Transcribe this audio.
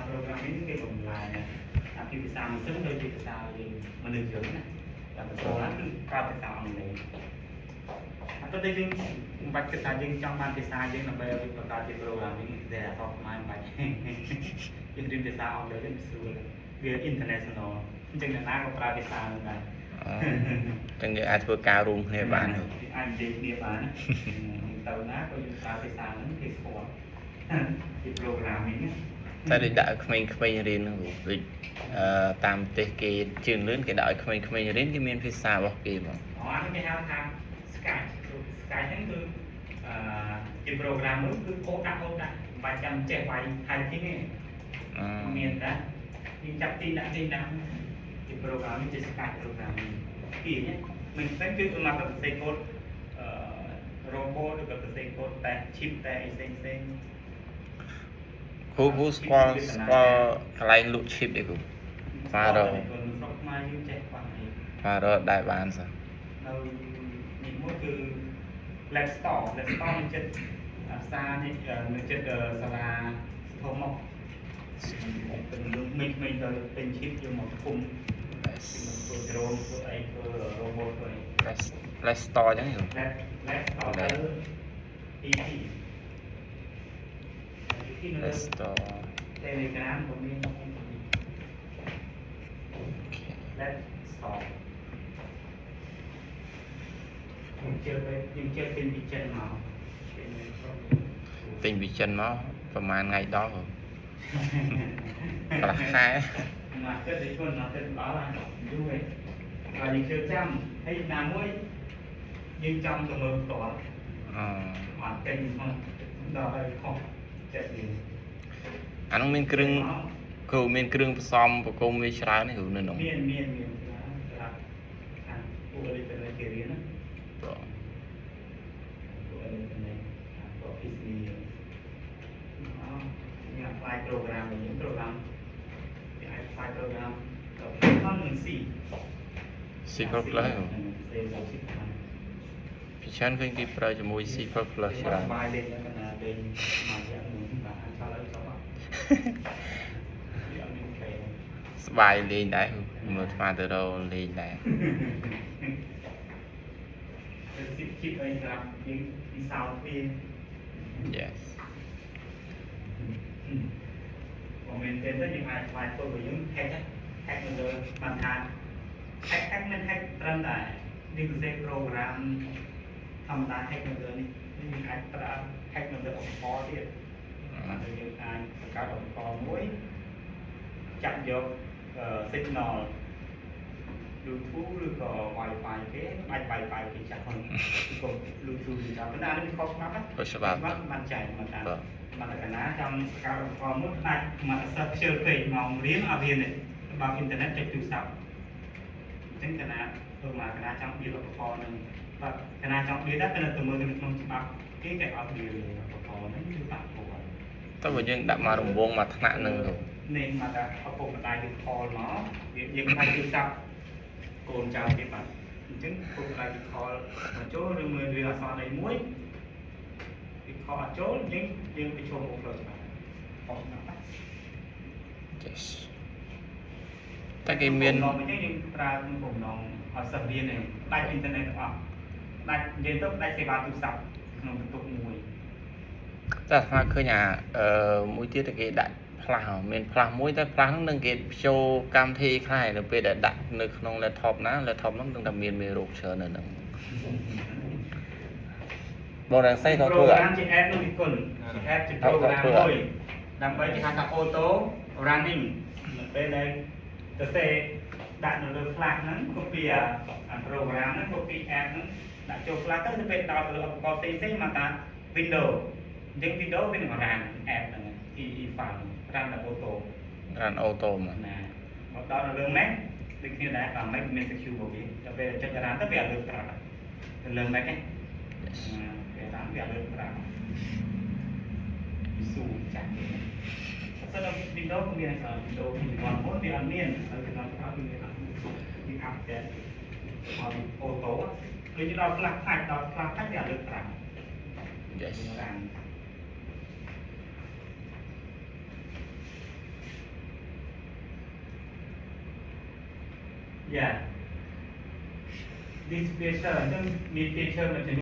programming cái vòng lại này khi bị sao mình sớm đôi khi sao thì mình được dưỡng này là mình cố gắng cứ cao cái sao mình này tôi thấy những vạch cái sao những trong ban cái sao những là bây giờ chúng ta chỉ programming để học mai bài những cái sao đấyเป็นสื่อvề international ចឹងអ្នកណាក៏ប្រើភាសានឹងដែរចឹងយើងអាចធ្វើការរួមគ្នាបានអាចនិយាយគ្នាបានទៅណាក៏យើងប្រើភាសាហ្នឹងគេស្គាល់ពី programming តែដូចដាក់ក្មេងៗរៀនហ្នឹងដូចតាមប្រទេសគេជឿនលឿនគេដាក់ឲ្យក្មេងៗរៀនគេមានភាសារបស់គេហ្មងអានេះគេហៅថា Skype ហ្នឹងគឺជា programmer គឺអូដាក់មិនបាច់ចាំចេះវាយថៃទីនេះមានតែយើងចាប់ទីដាក់ទីដាក់ជា programming ជា Skype programming ពីនេះមិនស្ទើរគឺសម្រាប់សរសេរកូដrobot ឬក៏សរសេរកូដតែ chip តែអីផ្សេងៗគ្រូស្គាល់កន្លែងលក់ chip អីគ្រូស្គាល់រកស្រុកខ្មែរយើងចេះខ្វះអីស្គាល់រកដែរបានសោះនៅនេះមួយគឺ Play Store នៅចិត្តផ្សារនេះនៅចិត្តសាលាធំមកเป็นไม่ទៅเป็น chip យកមកគុំធ្វើ drone ធ្វើអីធ្វើ robot ធ្វើអី Play Store ចឹងហ៎ Play Store ទៅ EP Play Store Telegram ក៏មាន Play Store យើងជឿពេញពីចិនមកពេញពីចិនមកប្រហែលថ្ងៃដល់កន្លះខែមកទៅទីខ្លួនមកទៅដល់ហើយយូរហើយហើយយើងជឿចាំហើយណាមួយយើងចាំទៅមើលផ្ទាល់អត់ពេញផងដល់ហើយខុសចិត្តយើងអានោះមានគ្រឿងគ្រូមានគ្រឿងផ្សំប្រគំវាច្រើននេះគ្រូនៅក្នុងមានសម្រាប់ខាងពួកអេលិចត្រគេរៀនណាពួកអេលិចត្រពួក PC ញ៉ាំ file program យើង program គេអាច file program ទៅក្នុងនឹង C ពីច្រើនឃើញគេប្រើជាមួយ C++ ច្រើនបាយលេងកណាលេងមកយ៉ាងនោះបាទអាចចូលឲ្យចប់អត់ស្បាយលេងដែរមើលស្មាទៅរលេងដែរជីបអីក្រាប់យើងពិសោធន៍វា Yes មកមែនទេយើងអាចខ្លាចពលរបស់យើង hack នៅលើបានថា hack មិន hack ត្រឹមតែយើងសរសេរ program ធម្មតា hack នៅលើនេះយើងអាចប្រើ hack នៅលើឧបករណ៍ទៀតហើយយើងអាចបង្កើតឧបករណ៍មួយចាប់យក signal Bluetooth ឬក៏ Wi-Fi គេបាច់ Wi-Fi គេចាស់ហ្នឹងគឺ Bluetooth គេចាស់ប៉ុន្តែអានេះវាខុសច្បាប់ណាច្បាប់បានចែកមកថាមកកណាចង់ការឧបករណ៍មួយដាច់មកអសរខ្ជិលពេកមករៀនអត់រៀនទេបើអ៊ីនធឺណិតចុចទូរស័ព្ទអញ្ចឹងកណាធ្វើមកកណាចង់បៀតឧបករណ៍ហ្នឹងបើកណាចង់បៀតតែទៅមើលនៅក្នុងច្បាប់គេអត់បៀតឧបករណ៍ហ្នឹងគឺបាក់ខ្លួនតែបើយើងដាក់មករង្វង់មួយថ្នាក់ហ្នឹងនេះមកថាឪពុកម្ដាយយើងខលមកយើងខ្លាចទូរស័ព្ទកូនចៅគេបាត់អញ្ចឹងឪពុកម្ដាយគេខលមកចូលឬមើលរឿងអសរអីមួយគេខលអត់ចូលយើងទៅចូលមុខផ្លូវច្បាប់ខុសច្បាប់Yes តែគេមានយើងប្រើក្នុងបំណងឲ្យសិស្សរៀនឯងដាច់អ៊ីនធឺណិតទាំងអស់ដាច់និយាយទៅដាច់សេវាទូរស័ព្ទក្នុងបន្ទប់មួយតែស្មាឃើញមួយទៀតគេដាក់ផ្លាស់មានផ្លាស់មួយតែផ្លាស់ហ្នឹងនឹងគេបញ្ចូលកម្មវិធីខ្លះនៅពេលដែលដាក់នៅក្នុង laptop ណា laptop ហ្នឹងនឹងតែមានមេរោគច្រើននៅហ្នឹងបងđang xây có cửa program ជា app នោះពីគុណ app ជា program មួយដើម្បីគេហៅថា auto running នៅពេលដែលទៅសេដាក់នៅលើ flash ហ្នឹង copy អា program ហ្នឹង copy app ហ្នឹងដាក់ចូល flash ទៅពេលដោតទៅលើឧបករណ៍ផ្សេងៗមកថា Windows អញ្ចឹង Windows វានឹង run app ហ្នឹង file run ដល់ auto មកណាមកដល់នៅលើ Mac ដូចគ្នាដែរបើ Mac មាន secure របស់វាដល់ពេលចុច run ទៅវាអត់លើកប្រាប់ទៅលើ Mac ហ្នឹងវាតាមវាអត់លើកប្រាប់ស៊ូចាស់តែដល់ Windows មានអី Windows ពី1មុនវាអត់មានហើយគេដល់ប្រាប់វាមានអត់វាអាប់ដេតឲ្យ auto ដូចដល់ flash patch ដល់ flash patch វាអត់លើកប្រាប់ Yes Yeah. This feature អញ្ចឹងមាន feature មួយចំនួន